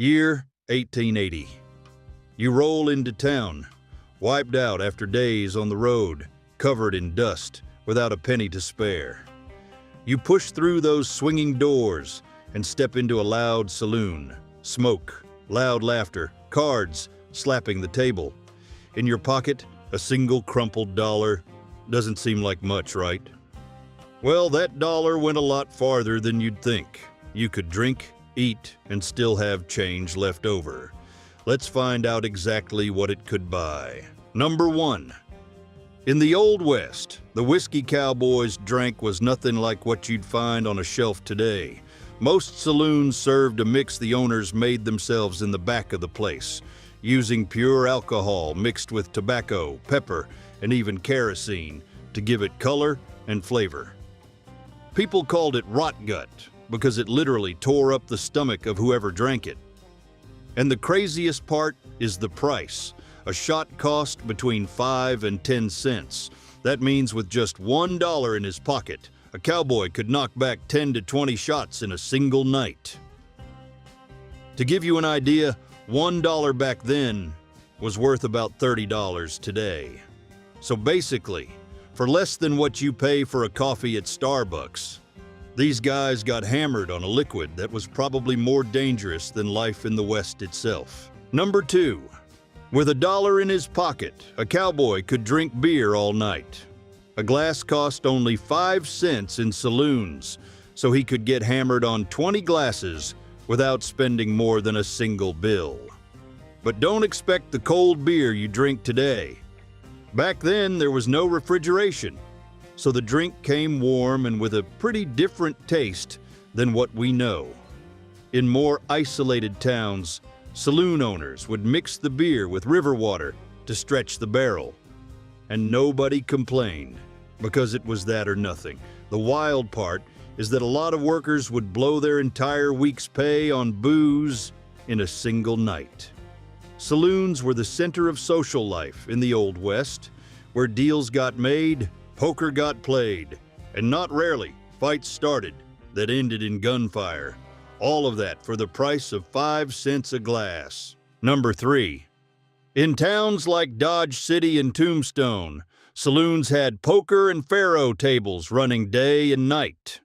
Year 1880. You roll into town, wiped out after days on the road, covered in dust, without a penny to spare. You push through those swinging doors and step into a loud saloon. Smoke, loud laughter, cards slapping the table. In your pocket, a single crumpled dollar. Doesn't seem like much, right? Well, that dollar went a lot farther than you'd think. You could drink, eat, and still have change left over. Let's find out exactly what it could buy. Number 1. In the Old West, the whiskey Cowboys drank was nothing like what you'd find on a shelf today. Most saloons served a mix the owners made themselves in the back of the place, using pure alcohol mixed with tobacco, pepper, and even kerosene to give it color and flavor. People called it rot gut because it literally tore up the stomach of whoever drank it. And the craziest part is the price. A shot cost between 5 and 10 cents. That means with just $1 in his pocket, a cowboy could knock back 10 to 20 shots in a single night. To give you an idea, $1 back then was worth about $30 today. So basically, for less than what you pay for a coffee at Starbucks, these guys got hammered on a liquid that was probably more dangerous than life in the West itself. Number 2. With $1 in his pocket, a cowboy could drink beer all night. A glass cost only 5 cents in saloons, so he could get hammered on 20 glasses without spending more than a single bill. But don't expect the cold beer you drink today. Back then, there was no refrigeration, so the drink came warm and with a pretty different taste than what we know. In more isolated towns, saloon owners would mix the beer with river water to stretch the barrel. And nobody complained, because it was that or nothing. The wild part is that a lot of workers would blow their entire week's pay on booze in a single night. Saloons were the center of social life in the Old West, where deals got made, poker got played, and not rarely, fights started that ended in gunfire. All of that for the price of 5 cents a glass. Number 3. In towns like Dodge City and Tombstone, saloons had poker and faro tables running day and night.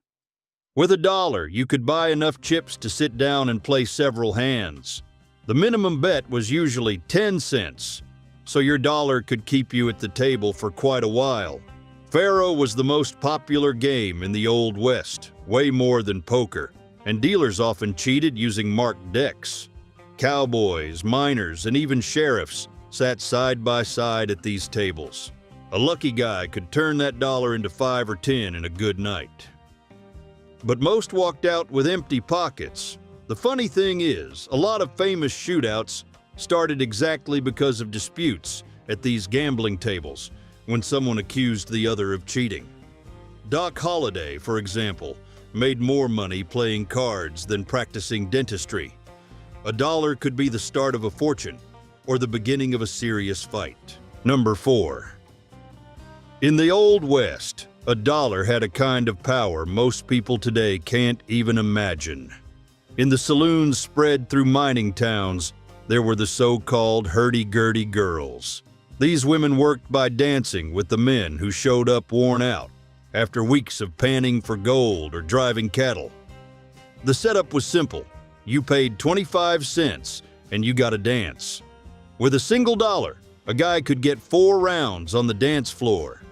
With $1, you could buy enough chips to sit down and play several hands. The minimum bet was usually 10 cents, so your dollar could keep you at the table for quite a while. Faro was the most popular game in the Old West, way more than poker, and dealers often cheated using marked decks. Cowboys, miners, and even sheriffs sat side by side at these tables. A lucky guy could turn that dollar into 5 or 10 in a good night. But most walked out with empty pockets. The funny thing is, a lot of famous shootouts started exactly because of disputes at these gambling tables when someone accused the other of cheating. Doc Holliday, for example, made more money playing cards than practicing dentistry. $1 could be the start of a fortune or the beginning of a serious fight. Number 4. In the Old West, $1 had a kind of power most people today can't even imagine. In the saloons spread through mining towns, there were the so-called hurdy-gurdy girls. These women worked by dancing with the men who showed up worn out after weeks of panning for gold or driving cattle. The setup was simple. You paid 25 cents and you got a dance. With a single dollar, a guy could get 4 rounds on the dance floor.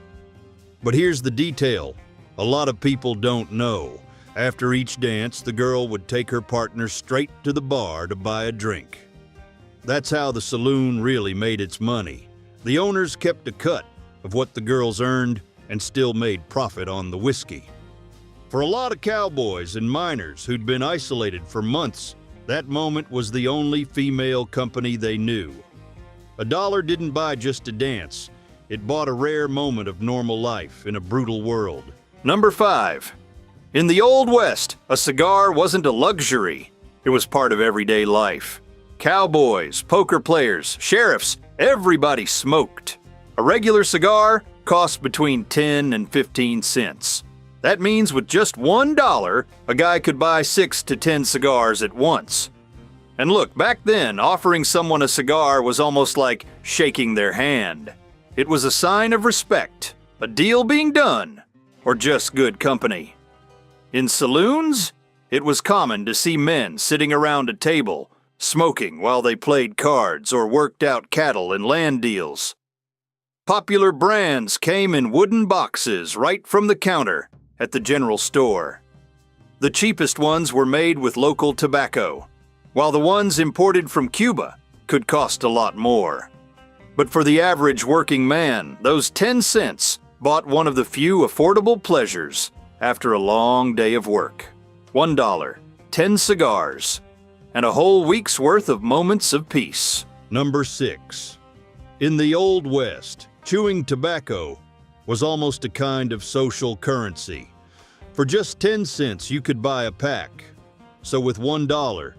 But here's the detail a lot of people don't know. After each dance, the girl would take her partner straight to the bar to buy a drink. That's how the saloon really made its money. The owners kept a cut of what the girls earned and still made profit on the whiskey. For a lot of cowboys and miners who'd been isolated for months, that moment was the only female company they knew. $1 didn't buy just a dance. It bought a rare moment of normal life in a brutal world. Number 5. In the Old West, a cigar wasn't a luxury. It was part of everyday life. Cowboys, poker players, sheriffs, everybody smoked. A regular cigar cost between 10 and 15 cents. That means with just $1, a guy could buy 6 to 10 cigars at once. And look, back then, offering someone a cigar was almost like shaking their hand. It was a sign of respect, a deal being done, or just good company. In saloons, it was common to see men sitting around a table, smoking while they played cards or worked out cattle and land deals. Popular brands came in wooden boxes right from the counter at the general store. The cheapest ones were made with local tobacco, while the ones imported from Cuba could cost a lot more. But for the average working man, those 10 cents bought one of the few affordable pleasures after a long day of work. $1, 10 cigars, and a whole week's worth of moments of peace. Number 6. In the Old West, chewing tobacco was almost a kind of social currency. For just 10 cents, you could buy a pack. So with $1,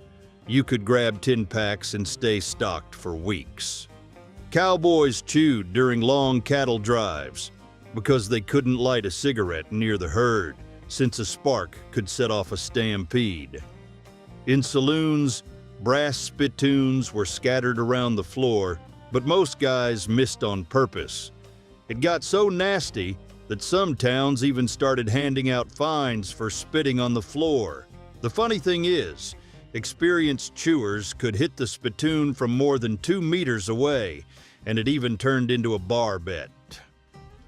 you could grab 10 packs and stay stocked for weeks. Cowboys chewed during long cattle drives because they couldn't light a cigarette near the herd, since a spark could set off a stampede. In saloons, brass spittoons were scattered around the floor, but most guys missed on purpose. It got so nasty that some towns even started handing out fines for spitting on the floor. The funny thing is, experienced chewers could hit the spittoon from more than 2 meters away, and it even turned into a bar bet.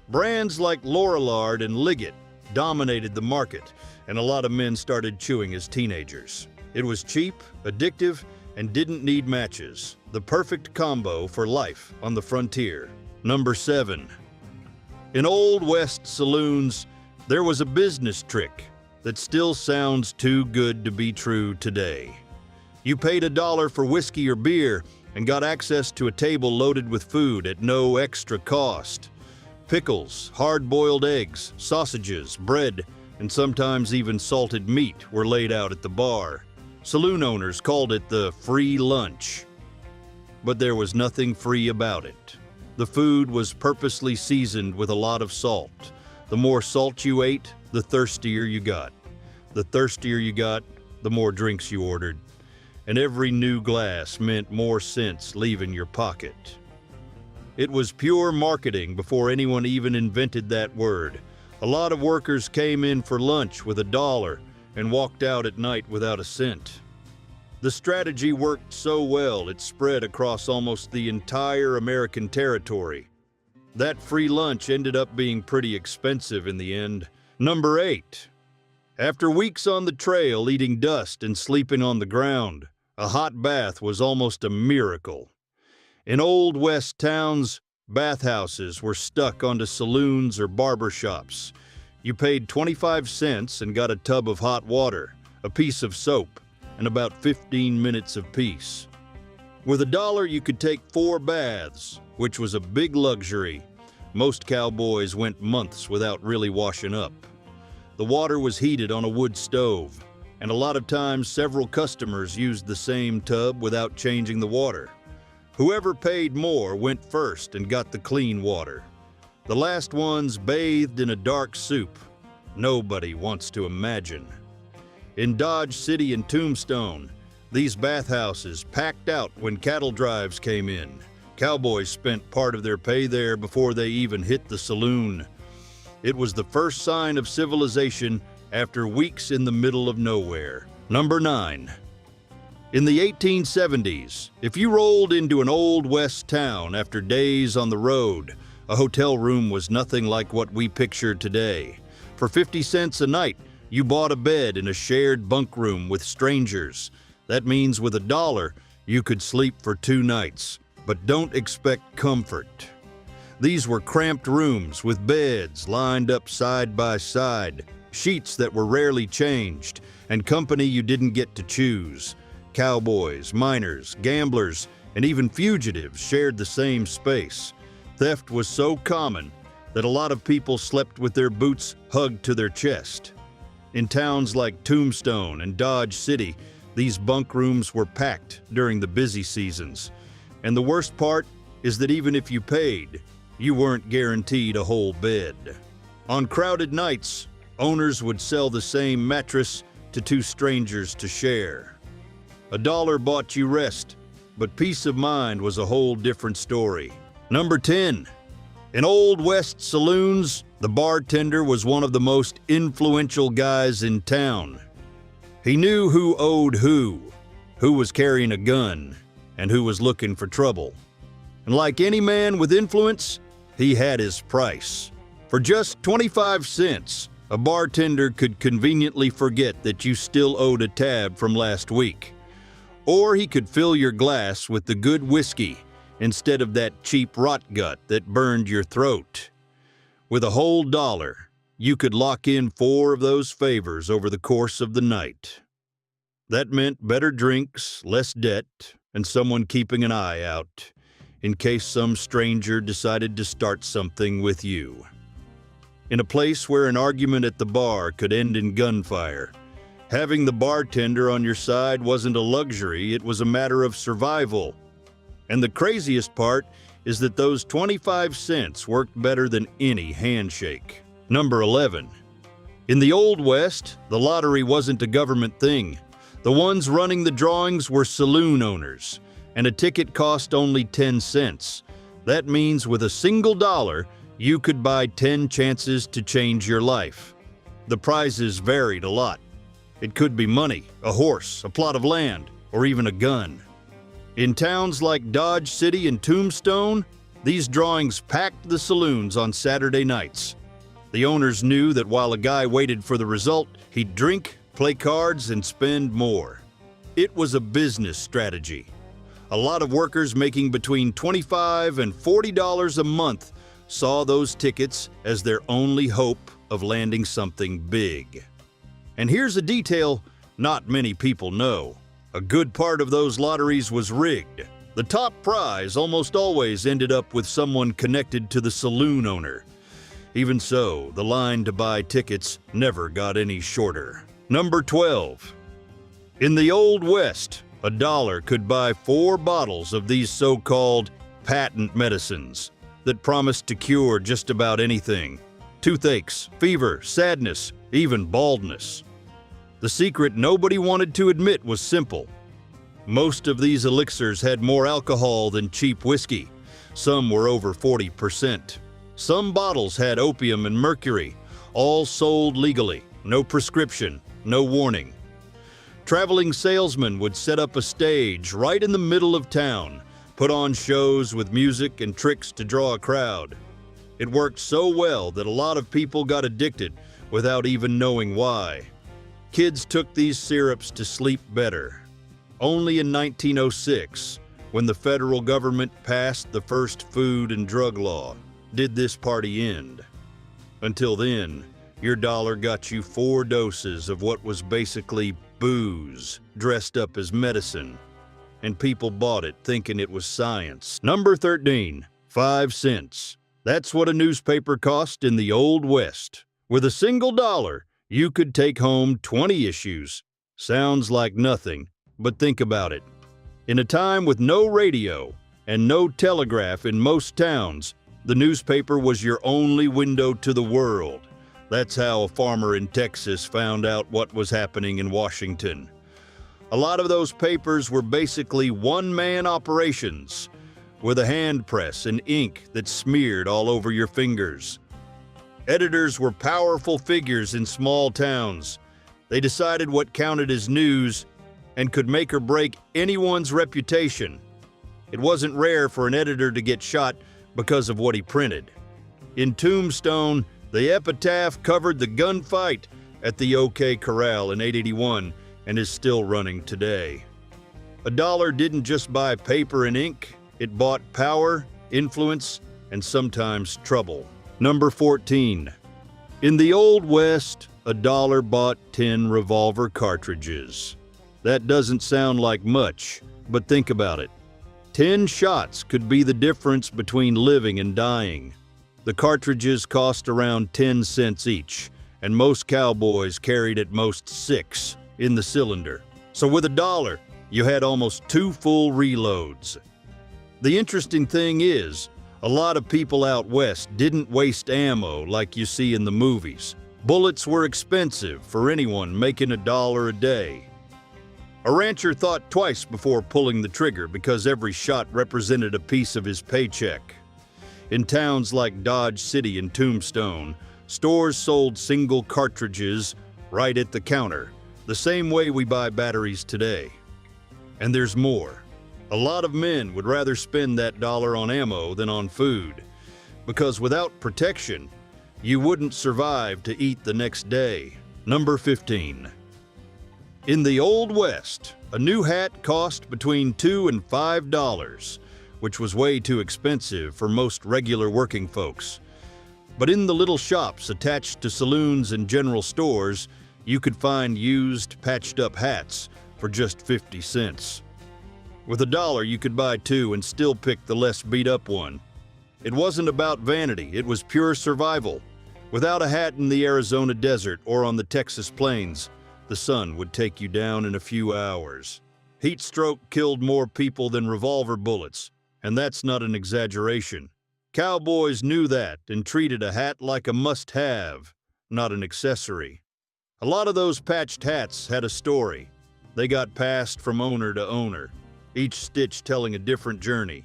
Brands like Lorillard and Liggett dominated the market, and a lot of men started chewing as teenagers. It was cheap, addictive, and didn't need matches. The perfect combo for life on the frontier. Number 7. In Old West saloons, there was a business trick that still sounds too good to be true today. You paid $1 for whiskey or beer and got access to a table loaded with food at no extra cost. Pickles, hard-boiled eggs, sausages, bread, and sometimes even salted meat were laid out at the bar. Saloon owners called it the free lunch. But there was nothing free about it. The food was purposely seasoned with a lot of salt. The more salt you ate, the thirstier you got. The thirstier you got, the more drinks you ordered. And every new glass meant more cents leaving your pocket. It was pure marketing before anyone even invented that word. A lot of workers came in for lunch with $1 and walked out at night without a cent. The strategy worked so well it spread across almost the entire American territory. That free lunch ended up being pretty expensive in the end. Number 8. After weeks on the trail eating dust and sleeping on the ground, a hot bath was almost a miracle. In Old West towns, bathhouses were stuck onto saloons or barber shops. You paid 25 cents and got a tub of hot water, a piece of soap, and about 15 minutes of peace. With $1, you could take 4 baths, which was a big luxury. Most cowboys went months without really washing up. The water was heated on a wood stove, and a lot of times several customers used the same tub without changing the water. Whoever paid more went first and got the clean water. The last ones bathed in a dark soup. Nobody wants to imagine. In Dodge City and Tombstone, these bathhouses packed out when cattle drives came in. Cowboys spent part of their pay there before they even hit the saloon. It was the first sign of civilization after weeks in the middle of nowhere. Number 9. In the 1870s, if you rolled into an Old West town after days on the road, a hotel room was nothing like what we picture today. For 50 cents a night, you bought a bed in a shared bunk room with strangers. That means with $1, you could sleep for 2 nights. But don't expect comfort. These were cramped rooms with beds lined up side by side, sheets that were rarely changed, and company you didn't get to choose. Cowboys, miners, gamblers, and even fugitives shared the same space. Theft was so common that a lot of people slept with their boots hugged to their chest. In towns like Tombstone and Dodge City, these bunk rooms were packed during the busy seasons. And the worst part is that even if you paid, you weren't guaranteed a whole bed. On crowded nights, owners would sell the same mattress to 2 strangers to share. A dollar bought you rest, but peace of mind was a whole different story. Number 10. In Old West saloons, the bartender was one of the most influential guys in town. He knew who owed who was carrying a gun, and who was looking for trouble. And like any man with influence, he had his price. For just 25 cents, a bartender could conveniently forget that you still owed a tab from last week. Or he could fill your glass with the good whiskey instead of that cheap rot gut that burned your throat. With a whole dollar, you could lock in 4 of those favors over the course of the night. That meant better drinks, less debt, and someone keeping an eye out in case some stranger decided to start something with you. In a place where an argument at the bar could end in gunfire, having the bartender on your side wasn't a luxury, it was a matter of survival. And the craziest part is that those 25 cents worked better than any handshake. Number 11. In the Old West, the lottery wasn't a government thing. The ones running the drawings were saloon owners, and a ticket cost only 10 cents. That means with a single dollar, you could buy 10 chances to change your life. The prizes varied a lot. It could be money, a horse, a plot of land, or even a gun. In towns like Dodge City and Tombstone, these drawings packed the saloons on Saturday nights. The owners knew that while a guy waited for the result, he'd drink, play cards, and spend more. It was a business strategy. A lot of workers making between $25 and $40 a month saw those tickets as their only hope of landing something big. And here's a detail not many people know. A good part of those lotteries was rigged. The top prize almost always ended up with someone connected to the saloon owner. Even so, the line to buy tickets never got any shorter. Number 12. In the Old West, a dollar could buy 4 bottles of these so-called patent medicines that promised to cure just about anything. Toothaches, fever, sadness, even baldness. The secret nobody wanted to admit was simple. Most of these elixirs had more alcohol than cheap whiskey. Some were over 40%. Some bottles had opium and mercury, all sold legally, no prescription, no warning. Traveling salesmen would set up a stage right in the middle of town, put on shows with music and tricks to draw a crowd. It worked so well that a lot of people got addicted without even knowing why. Kids took these syrups to sleep better. Only in 1906, when the federal government passed the first food and drug law, did this party end. Until then, your dollar got you 4 doses of what was basically booze dressed up as medicine, and people bought it thinking it was science. Number 13, 5 cents. That's what a newspaper cost in the Old West. With a single dollar, you could take home 20 issues. Sounds like nothing, but think about it. In a time with no radio and no telegraph in most towns, the newspaper was your only window to the world. That's how a farmer in Texas found out what was happening in Washington. A lot of those papers were basically one-man operations, with a hand press and ink that smeared all over your fingers. Editors were powerful figures in small towns. They decided what counted as news and could make or break anyone's reputation. It wasn't rare for an editor to get shot because of what he printed. In Tombstone, the epitaph covered the gunfight at the OK Corral in 881 and is still running today. A dollar didn't just buy paper and ink, it bought power, influence, and sometimes trouble. Number 14. In the Old West, a dollar bought 10 revolver cartridges. That doesn't sound like much, but think about it. 10 shots could be the difference between living and dying. The cartridges cost around 10 cents each, and most cowboys carried at most 6 in the cylinder. So with a dollar, you had almost 2 full reloads. The interesting thing is, a lot of people out west didn't waste ammo like you see in the movies. Bullets were expensive for anyone making $1 a day. A rancher thought twice before pulling the trigger because every shot represented a piece of his paycheck. In towns like Dodge City and Tombstone, stores sold single cartridges right at the counter, the same way we buy batteries today. And there's more. A lot of men would rather spend that dollar on ammo than on food, because without protection, you wouldn't survive to eat the next day. Number 15. In the Old West, a new hat cost between $2 and $5, which was way too expensive for most regular working folks. But in the little shops attached to saloons and general stores, you could find used, patched-up hats for just 50 cents. With $1, you could buy two and still pick the less beat-up one. It wasn't about vanity, it was pure survival. Without a hat in the Arizona desert or on the Texas plains, the sun would take you down in a few hours. Heat stroke killed more people than revolver bullets, and that's not an exaggeration. Cowboys knew that and treated a hat like a must-have, not an accessory. A lot of those patched hats had a story. They got passed from owner to owner, each stitch telling a different journey.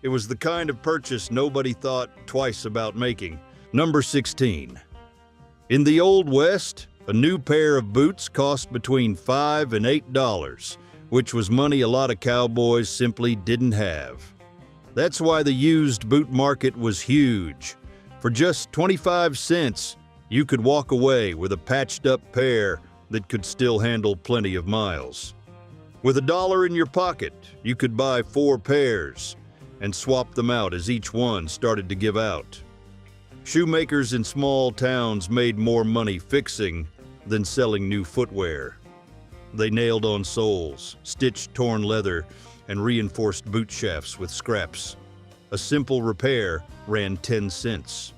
It was the kind of purchase nobody thought twice about making. Number 16. In the Old West, a new pair of boots cost between $5 and $8, which was money a lot of cowboys simply didn't have. That's why the used boot market was huge. For just 25 cents, you could walk away with a patched-up pair that could still handle plenty of miles. With $1 in your pocket, you could buy 4 pairs and swap them out as each one started to give out. Shoemakers in small towns made more money fixing than selling new footwear. They nailed on soles, stitched torn leather, and reinforced boot shafts with scraps. A simple repair ran 10 cents.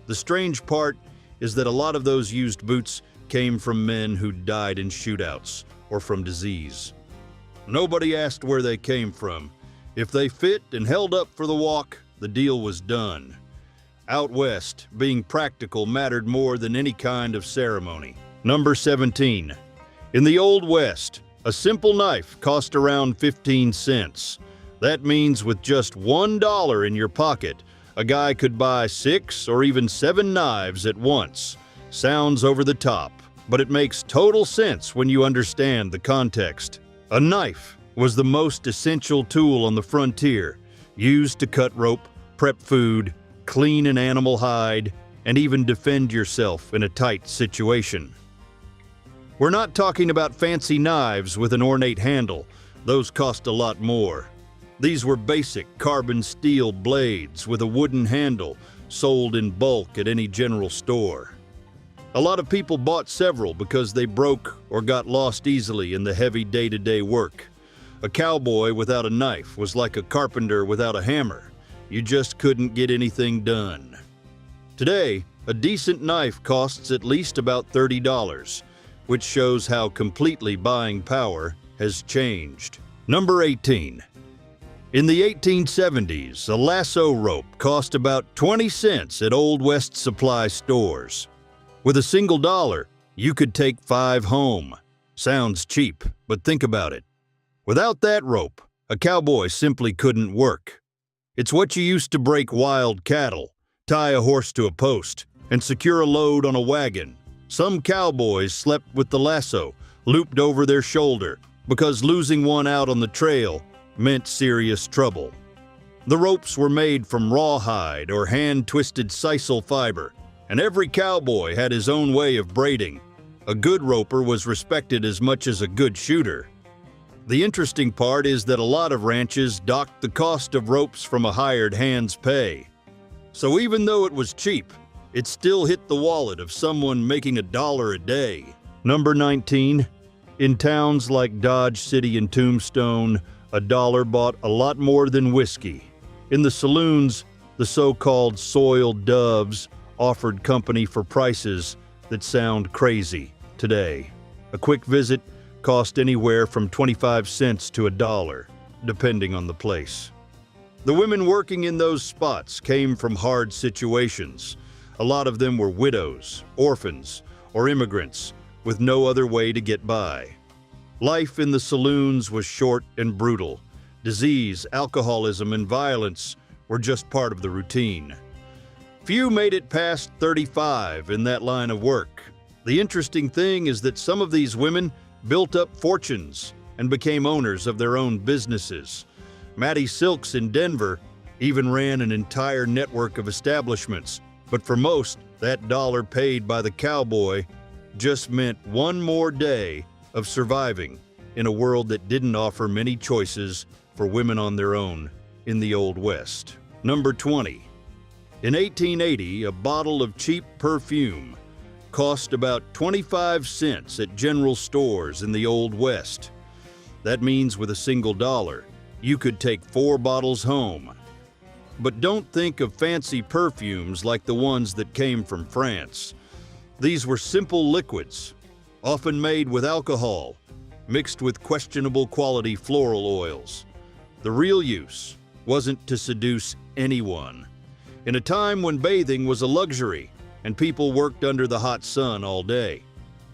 The strange part is that a lot of those used boots came from men who died in shootouts or from disease. Nobody asked where they came from. If they fit and held up for the walk, the deal was done. Out west, being practical mattered more than any kind of ceremony. Number 17. In the Old West, a simple knife cost around 15 cents. That means with just $1 in your pocket, a guy could buy 6 or even 7 knives at once. Sounds over the top, but it makes total sense when you understand the context. A knife was the most essential tool on the frontier, used to cut rope, prep food, clean an animal hide, and even defend yourself in a tight situation. We're not talking about fancy knives with an ornate handle. Those cost a lot more. These were basic carbon steel blades with a wooden handle, sold in bulk at any general store. A lot of people bought several because they broke or got lost easily in the heavy day-to-day work. A cowboy without a knife was like a carpenter without a hammer. You just couldn't get anything done. Today, a decent knife costs at least about $30, which shows how completely buying power has changed. Number 18. In the 1870s, a lasso rope cost about 20 cents at Old West supply stores. With a single dollar, you could take 5 home. Sounds cheap, but think about it. Without that rope, a cowboy simply couldn't work. It's what you used to break wild cattle, tie a horse to a post, and secure a load on a wagon. Some cowboys slept with the lasso looped over their shoulder because losing one out on the trail meant serious trouble. The ropes were made from rawhide or hand-twisted sisal fiber, and every cowboy had his own way of braiding. A good roper was respected as much as a good shooter. The interesting part is that a lot of ranches docked the cost of ropes from a hired hand's pay. So even though it was cheap, it still hit the wallet of someone making $1 a day. Number 19. In towns like Dodge City and Tombstone, $1 bought a lot more than whiskey. In the saloons, the so-called soiled doves offered company for prices that sound crazy today. A quick visit cost anywhere from 25 cents to $1, depending on the place. The women working in those spots came from hard situations. A lot of them were widows, orphans, or immigrants with no other way to get by. Life in the saloons was short and brutal. Disease, alcoholism, and violence were just part of the routine. Few made it past 35 in that line of work. The interesting thing is that some of these women built up fortunes and became owners of their own businesses. Maddie Silks in Denver even ran an entire network of establishments, but for most, that dollar paid by the cowboy just meant one more day of surviving in a world that didn't offer many choices for women on their own in the Old West. Number 20. In 1880, a bottle of cheap perfume cost about 25 cents at general stores in the Old West. That means with a single dollar, you could take 4 bottles home. But don't think of fancy perfumes like the ones that came from France. These were simple liquids, often made with alcohol, mixed with questionable quality floral oils. The real use wasn't to seduce anyone. In a time when bathing was a luxury and people worked under the hot sun all day,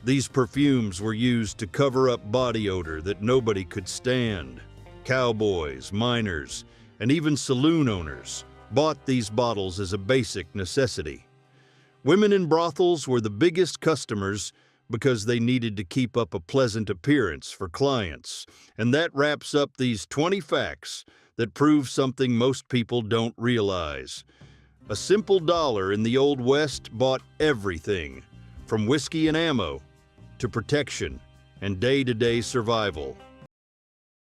these perfumes were used to cover up body odor that nobody could stand. Cowboys, miners, and even saloon owners bought these bottles as a basic necessity. Women in brothels were the biggest customers because they needed to keep up a pleasant appearance for clients. And that wraps up these 20 facts that prove something most people don't realize. A simple dollar in the Old West bought everything, from whiskey and ammo to protection and day-to-day survival.